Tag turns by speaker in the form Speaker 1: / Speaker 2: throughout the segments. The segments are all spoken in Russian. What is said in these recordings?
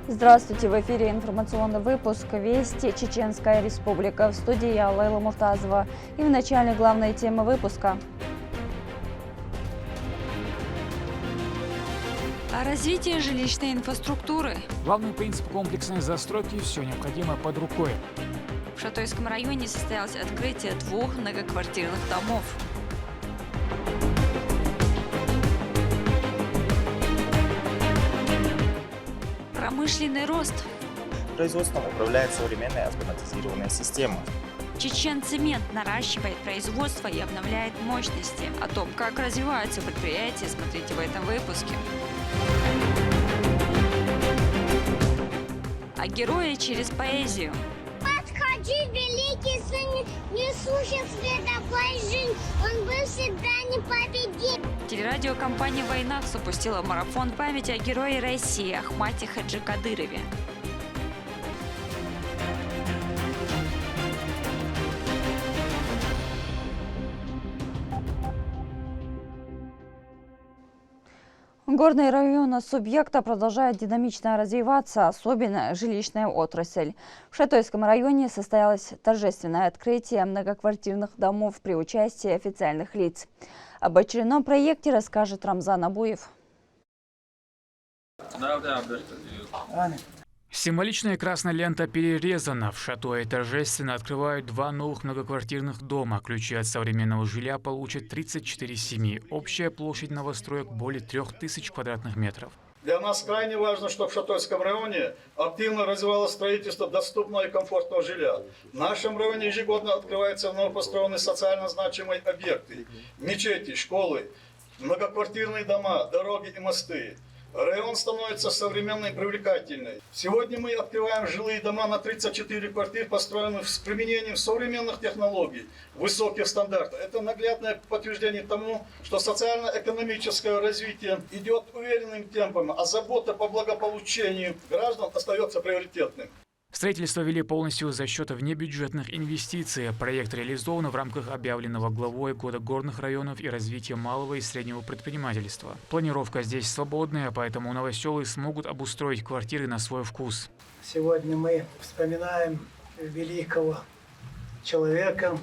Speaker 1: Здравствуйте, в эфире информационный выпуск «Вести. Чеченская республика». В студии я, Лейла Муртазова. И в начале главные темы выпуска.
Speaker 2: Развитие жилищной инфраструктуры.
Speaker 3: Главный принцип комплексной застройки – все необходимое под рукой.
Speaker 2: В Шатойском районе состоялось открытие 2 многоквартирных домов. Промышленный рост.
Speaker 4: Производством управляет современная автоматизированная система.
Speaker 2: Чеченцемент наращивает производство и обновляет мощности. О том, как развиваются предприятия, смотрите в этом выпуске. А герои через поэзию.
Speaker 5: Подходи, великий сын, несущий световой жизнь, он был всегда непобедим.
Speaker 2: Телерадиокомпания «Война» запустила марафон памяти о герое России Ахмате Хаджи Кадырове.
Speaker 1: Горные районы субъекта продолжают динамично развиваться, особенно жилищная отрасль. В Шатойском районе состоялось торжественное открытие многоквартирных домов при участии официальных лиц. Об очередном проекте расскажет Рамзан Абуев.
Speaker 3: Символичная красная лента перерезана. В Шатое торжественно открывают 2 новых многоквартирных дома. Ключи от современного жилья получат 34 семьи. Общая площадь новостроек более 3000 квадратных метров.
Speaker 6: Для нас крайне важно, чтобы в Шатойском районе активно развивалось строительство доступного и комфортного жилья. В нашем районе ежегодно открываются новопостроенные социально значимые объекты. Мечети, школы, многоквартирные дома, дороги и мосты. Район становится современной и привлекательной. Сегодня мы открываем жилые дома на 34 квартир, построенных с применением современных технологий, высоких стандартов. Это наглядное подтверждение тому, что социально-экономическое развитие идет уверенным темпом, а забота по благополучению граждан остается приоритетным.
Speaker 3: Строительство вели полностью за счет внебюджетных инвестиций. Проект реализован в рамках объявленного главой года горных районов и развития малого и среднего предпринимательства. Планировка здесь свободная, поэтому новоселы смогут обустроить квартиры на свой вкус.
Speaker 7: Сегодня мы вспоминаем великого человека,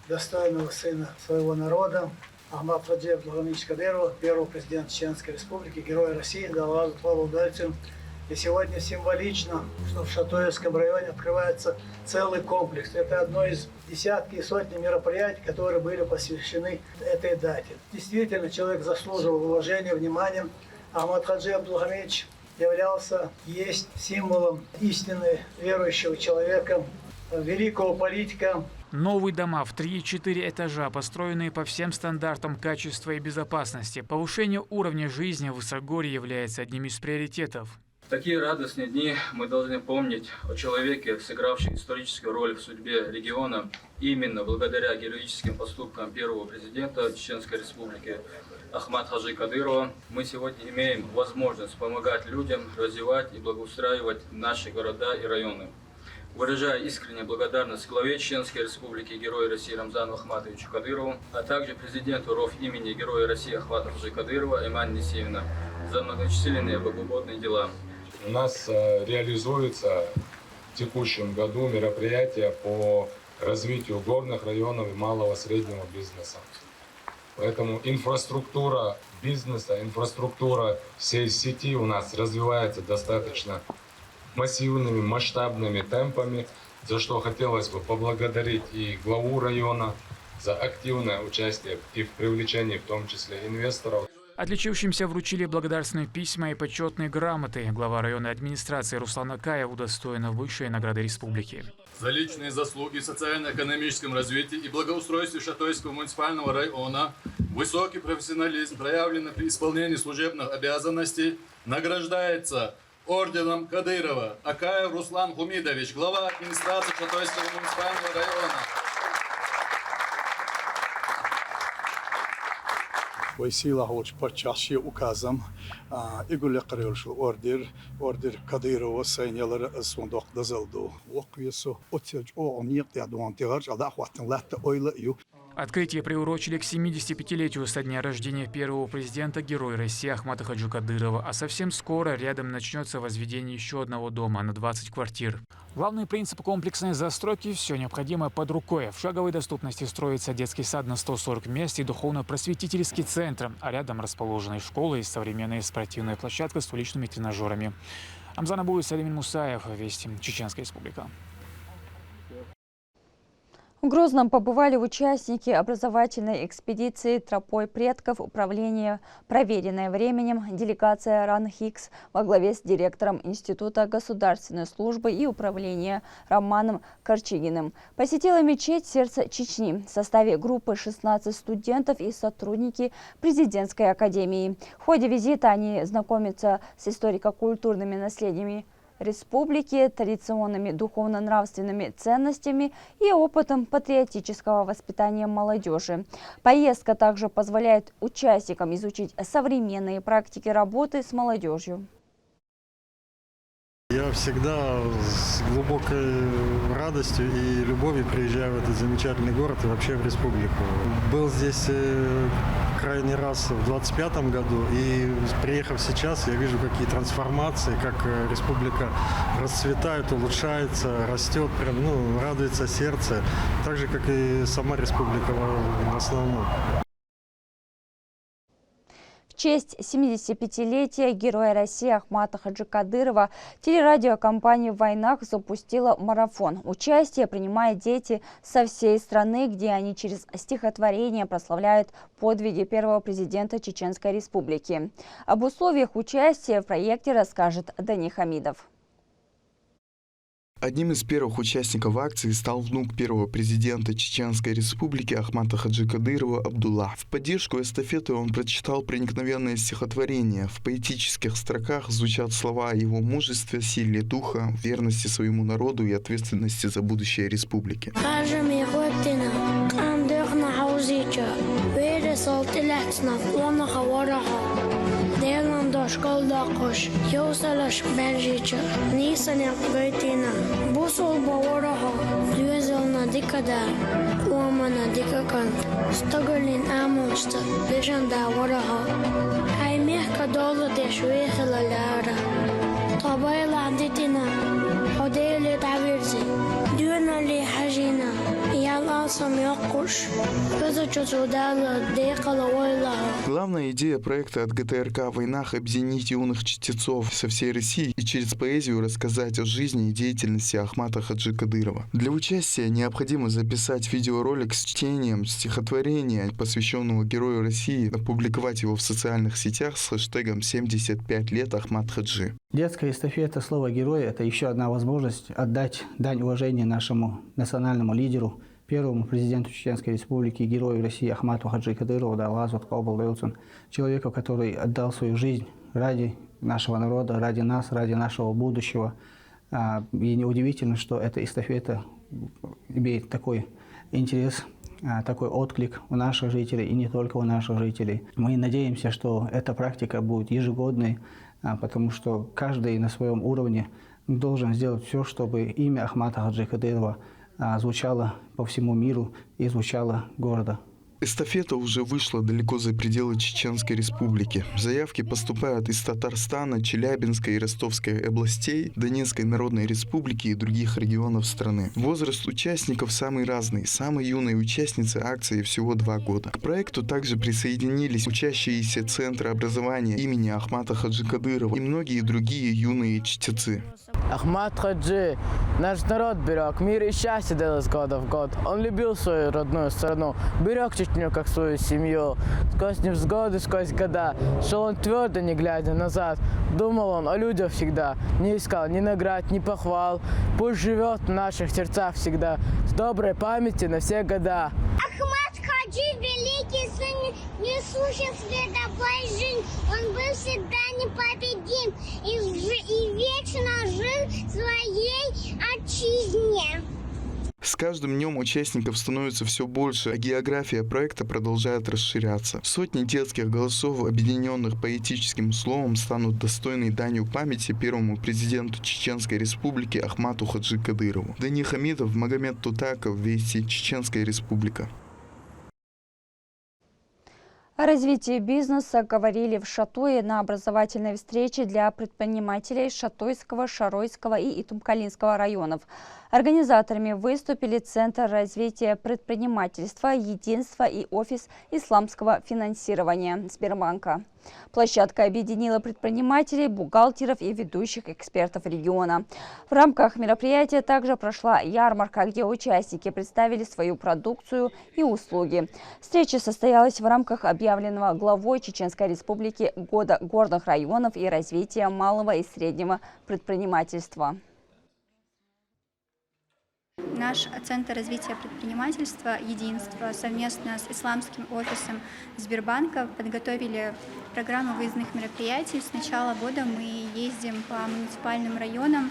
Speaker 7: достойного сына своего народа, Ахмата Хаджи Абдулхамидовича Кадырова, первого президента Чеченской республики, героя России, Даллаху удачи. И сегодня символично, что в Шатойском районе открывается целый комплекс. Это одно из десятки и сотни мероприятий, которые были посвящены этой дате. Действительно, человек заслуживал уважения, внимания. Ахмат Хаджи Абдулхамидович являлся, есть символом истины верующего человека, великого политика.
Speaker 3: Новые дома в 3-4 этажа, построенные по всем стандартам качества и безопасности. Повышение уровня жизни в Высокогорье является одним из приоритетов.
Speaker 8: В такие радостные дни мы должны помнить о человеке, сыгравшем историческую роль в судьбе региона. Именно благодаря героическим поступкам первого президента Чеченской республики Ахмата Хаджи Кадырова мы сегодня имеем возможность помогать людям развивать и благоустраивать наши города и районы. Выражаю искреннюю благодарность главе Чеченской республики, герою России Рамзану Ахматовичу Кадырову, а также президенту РОВ имени Героя России Ахмата Хаджи Кадырова Эмани Несиевна за многочисленные богоугодные дела.
Speaker 9: У нас реализуется в текущем году мероприятие по развитию горных районов и малого и среднего бизнеса. Поэтому инфраструктура бизнеса, инфраструктура всей сети у нас развивается достаточно массивными, масштабными темпами, за что хотелось бы поблагодарить и главу района за активное участие и в привлечении в том числе инвесторов.
Speaker 3: Отличившимся вручили благодарственные письма и почетные грамоты. Глава районной администрации Руслан Акаев удостоена высшей награды республики.
Speaker 10: За личные заслуги в социально-экономическом развитии и благоустройстве Шатойского муниципального района, высокий профессионализм, проявленный при исполнении служебных обязанностей, награждается орденом Кадырова Акаев Руслан Хумидович, глава администрации Шатойского муниципального района.
Speaker 6: ويسيله هوش برشاشي وكازم يقول لي قريل شو اوردر كاديرو وسينيالر صندوق دزلدو وقيسو اوتيج او عميق يا دوان تيغرج على اخواتن لا اويلا يو
Speaker 3: Открытие приурочили к 75-летию со дня рождения первого президента Героя России Ахмата Хаджи Кадырова, а совсем скоро рядом начнется возведение еще одного дома на 20 квартир. Главный принцип комплексной застройки – все необходимое под рукой. В шаговой доступности строится детский сад на 140 мест и духовно-просветительский центр, а рядом расположены школы и современная спортивная площадка с уличными тренажерами. Амзан Абуев, Салимин Мусаев, Вести, Чеченская Республика.
Speaker 1: В Грозном побывали участники образовательной экспедиции «Тропой предков» управления «Проверенное временем» делегация РАН-ХИКС во главе с директором Института государственной службы и управления Романом Корчигиным. Посетила мечеть «Сердце Чечни» в составе группы 16 студентов и сотрудники президентской академии. В ходе визита они знакомятся с историко-культурными наследиями республики, традиционными духовно-нравственными ценностями и опытом патриотического воспитания молодежи. Поездка также позволяет участникам изучить современные практики работы с молодежью.
Speaker 11: Я всегда с глубокой радостью и любовью приезжаю в этот замечательный город и вообще в республику. Был здесь крайний раз в 25-м году, и приехав сейчас, я вижу, какие трансформации, как республика расцветает, улучшается, растет, прям, радуется сердце, так же, как и сама республика в основном.
Speaker 1: В честь 75-летия Героя России Ахмата Хаджи Кадырова телерадиокомпания «Войнах» запустила марафон. Участие принимают дети со всей страны, где они через стихотворение прославляют подвиги первого президента Чеченской Республики. Об условиях участия в проекте расскажет Дани Хамидов.
Speaker 12: Одним из первых участников акции стал внук первого президента Чеченской Республики Ахмата Хаджи Кадырова Абдулла. В поддержку эстафеты он прочитал проникновенное стихотворение. В поэтических строках звучат слова о его мужестве, силе духа, верности своему народу и ответственности за будущее республики.
Speaker 5: Бусол бавораха, дюзелна дикада, уамана дикакант, стагалин амунста, лежанда вараха, хаймеха долла дешвехла ляра, табайла андитина, ходели тавирзи, дюна ли хажина, яласам якуш, фезачусудала декала вайла.
Speaker 12: Главная идея проекта от ГТРК «Войнах» — объединить юных чтецов со всей России и через поэзию рассказать о жизни и деятельности Ахмата Хаджи Кадырова. Для участия необходимо записать видеоролик с чтением стихотворения, посвященного Герою России, опубликовать его в социальных сетях с хэштегом «75 лет Ахмат Хаджи».
Speaker 13: Детская эстафета «Слово героя» – это еще одна возможность отдать дань уважения нашему национальному лидеру, первому президенту Чеченской Республики, герою России Ахмату Хаджи Кадырову, человеку, который отдал свою жизнь ради нашего народа, ради нас, ради нашего будущего. И неудивительно, что эта эстафета имеет такой интерес, такой отклик у наших жителей и не только у наших жителей. Мы надеемся, что эта практика будет ежегодной, потому что каждый на своем уровне должен сделать все, чтобы имя Ахмата Хаджи Кадырова звучало по всему миру и звучало гордо.
Speaker 12: Эстафета уже вышла далеко за пределы Чеченской Республики. Заявки поступают из Татарстана, Челябинской и Ростовской областей, Донецкой Народной Республики и других регионов страны. Возраст участников самый разный. Самой юной участнице акции всего 2 года. К проекту также присоединились учащиеся Центра образования имени Ахмата Хаджи Кадырова и многие другие юные чтецы.
Speaker 14: Ахмат Хаджи, наш народ берег, мир и счастье делал с года в год. Он любил свою родную страну, берег Чечню как свою семью. Сквозь невзгоды, сквозь года, шел он твердо, не глядя назад. Думал он о людях всегда, не искал ни наград, ни похвал. Пусть живет в наших сердцах всегда, с доброй памяти на все года.
Speaker 5: Ахмат Хаджи, великий сын, несущий световой жизнь, он был всегда непобедим и вечно жил в своей отчизне.
Speaker 12: С каждым днем участников становится все больше, а география проекта продолжает расширяться. Сотни детских голосов, объединенных поэтическим словом, станут достойной данью памяти первому президенту Чеченской Республики Ахмату Хаджи Кадырову. Дани Хамидов, Магомед Тутаков, Вести, Чеченская Республика.
Speaker 1: О развитии бизнеса говорили в Шатое на образовательной встрече для предпринимателей Шатойского, Шаройского и Итумкалинского районов. Организаторами выступили Центр развития предпринимательства, Единства и Офис исламского финансирования Сбербанка. Площадка объединила предпринимателей, бухгалтеров и ведущих экспертов региона. В рамках мероприятия также прошла ярмарка, где участники представили свою продукцию и услуги. Встреча состоялась в рамках объявленного главой Чеченской Республики Года горных районов и развития малого и среднего предпринимательства.
Speaker 15: Наш Центр развития предпринимательства «Единство» совместно с исламским офисом Сбербанка подготовили программу выездных мероприятий. С начала года мы ездим по муниципальным районам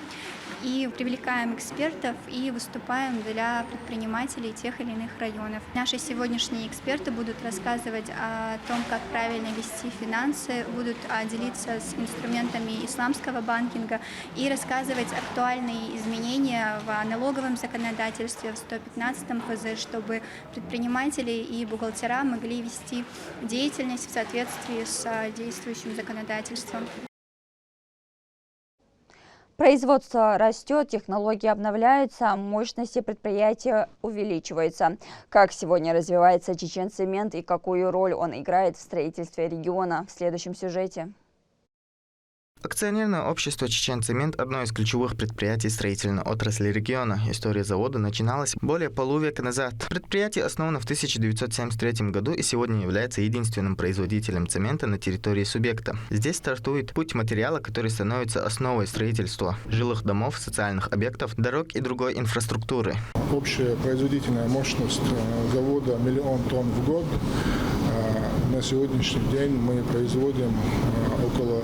Speaker 15: и привлекаем экспертов и выступаем для предпринимателей тех или иных районов. Наши сегодняшние эксперты будут рассказывать о том, как правильно вести финансы, будут делиться с инструментами исламского банкинга и рассказывать актуальные изменения в налоговом законодательстве, в 115-м ФЗ, чтобы предприниматели и бухгалтера могли вести деятельность в соответствии с действующим законодательством.
Speaker 1: Производство растет, технологии обновляются, мощности предприятия увеличиваются. Как сегодня развивается Чеченцемент и какую роль он играет в строительстве региона? В следующем сюжете.
Speaker 12: Акционерное общество «Чеченцемент» – одно из ключевых предприятий строительной отрасли региона. История завода начиналась более полувека назад. Предприятие основано в 1973 году и сегодня является единственным производителем цемента на территории субъекта. Здесь стартует путь материала, который становится основой строительства жилых домов, социальных объектов, дорог и другой инфраструктуры.
Speaker 16: Общая производительная мощность завода 1 миллион тонн в год. На сегодняшний день мы производим около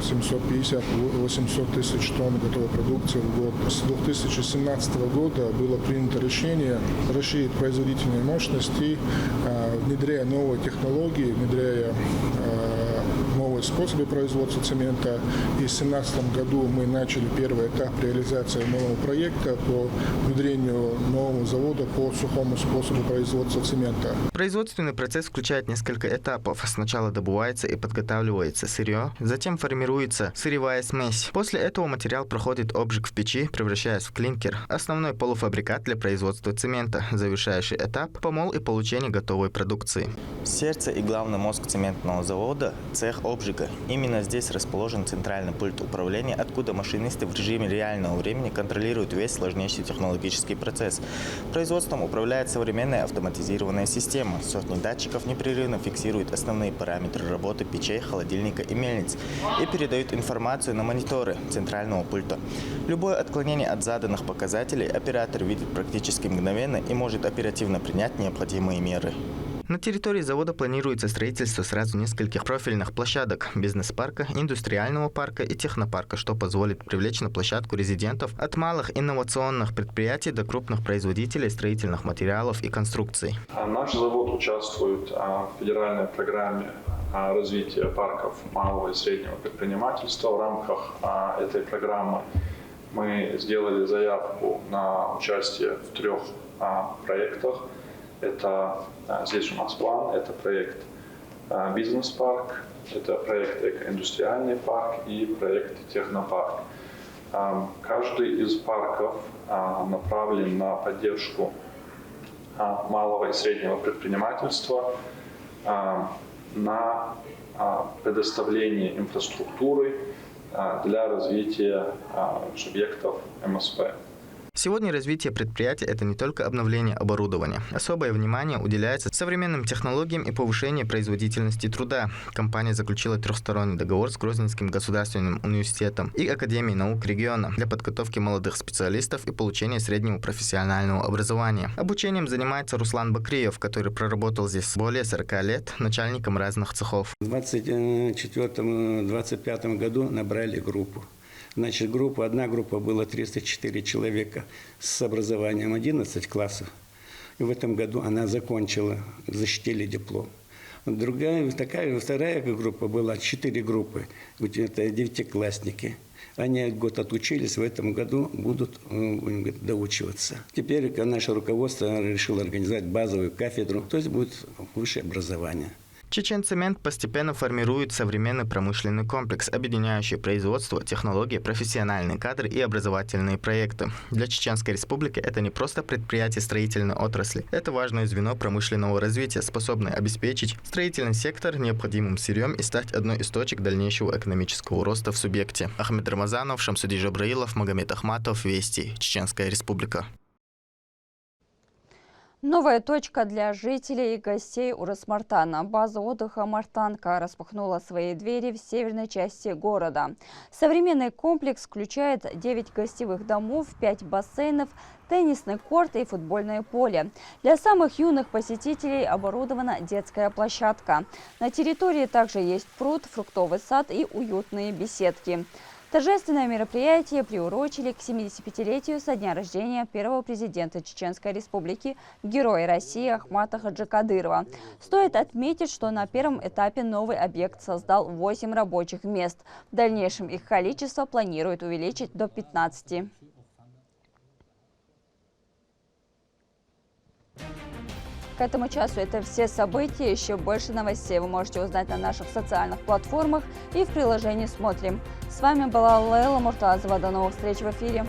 Speaker 16: 750-800 тысяч тонн готовой продукции в год. С 2017 года было принято решение расширить производительные мощности, внедряя новые технологии, внедряя новые способы производства цемента. И в 2017 году мы начали первый этап реализации нового проекта по внедрению нового завода по сухому способу производства цемента.
Speaker 12: Производственный процесс включает несколько этапов. Сначала добывается и подготавливается сырье, затем формируется сырьевая смесь. После этого материал проходит обжиг в печи, превращаясь в клинкер, основной полуфабрикат для производства цемента. Завершающий этап – помол и получение готовой продукции.
Speaker 4: Сердце и главный мозг цементного завода – цех обжига. Именно здесь расположен центральный пульт управления, откуда машинисты в режиме реального времени контролируют весь сложнейший технологический процесс. Производством управляет современная автоматизированная система. Сотни датчиков непрерывно фиксируют основные параметры работы печей, холодильника и мельниц и передают информацию на мониторы центрального пульта. Любое отклонение от заданных показателей оператор видит практически мгновенно и может оперативно принять необходимые меры.
Speaker 12: На территории завода планируется строительство сразу нескольких профильных площадок – бизнес-парка, индустриального парка и технопарка, что позволит привлечь на площадку резидентов от малых инновационных предприятий до крупных производителей строительных материалов и конструкций.
Speaker 17: Наш завод участвует в федеральной программе развития парков малого и среднего предпринимательства. В рамках этой программы мы сделали заявку на участие в 3 проектах. Это здесь у нас план, это проект бизнес-парк, это проект экоиндустриальный парк и проект технопарк. Каждый из парков направлен на поддержку малого и среднего предпринимательства, на предоставление инфраструктуры для развития субъектов МСП.
Speaker 12: Сегодня развитие предприятия – это не только обновление оборудования. Особое внимание уделяется современным технологиям и повышению производительности труда. Компания заключила 3-сторонний договор с Грозненским государственным университетом и Академией наук региона для подготовки молодых специалистов и получения среднего профессионального образования. Обучением занимается Руслан Бакриев, который проработал здесь более 40 лет начальником разных цехов.
Speaker 18: В 2024-2025 году набрали группу. Значит, одна группа была 304 человека с образованием 11 классов. И в этом году она закончила, защитили диплом. Вторая группа была 4 группы, это 9-классники. Они год отучились, в этом году будут доучиваться. Теперь наше руководство решило организовать базовую кафедру, то есть будет высшее образование.
Speaker 4: Чеченцемент постепенно формирует современный промышленный комплекс, объединяющий производство, технологии, профессиональные кадры и образовательные проекты. Для Чеченской Республики это не просто предприятие строительной отрасли, это важное звено промышленного развития, способное обеспечить строительный сектор необходимым сырьем и стать одной из точек дальнейшего экономического роста в субъекте. Ахмед Рамазанов, Шамсуди Жабраилов, Магомед Ахматов, Вести, Чеченская Республика.
Speaker 1: Новая точка для жителей и гостей Урус-Мартана. База отдыха «Мартанка» распахнула свои двери в северной части города. Современный комплекс включает 9 гостевых домов, 5 бассейнов, теннисный корт и футбольное поле. Для самых юных посетителей оборудована детская площадка. На территории также есть пруд, фруктовый сад и уютные беседки. Торжественное мероприятие приурочили к 75-летию со дня рождения первого президента Чеченской Республики, героя России Ахмата Хаджи Кадырова. Стоит отметить, что на первом этапе новый объект создал 8 рабочих мест. В дальнейшем их количество планируют увеличить до 15. К этому часу это все события. Еще больше новостей вы можете узнать на наших социальных платформах и в приложении «Смотрим». С вами была Лейла Муртазова. До новых встреч в эфире.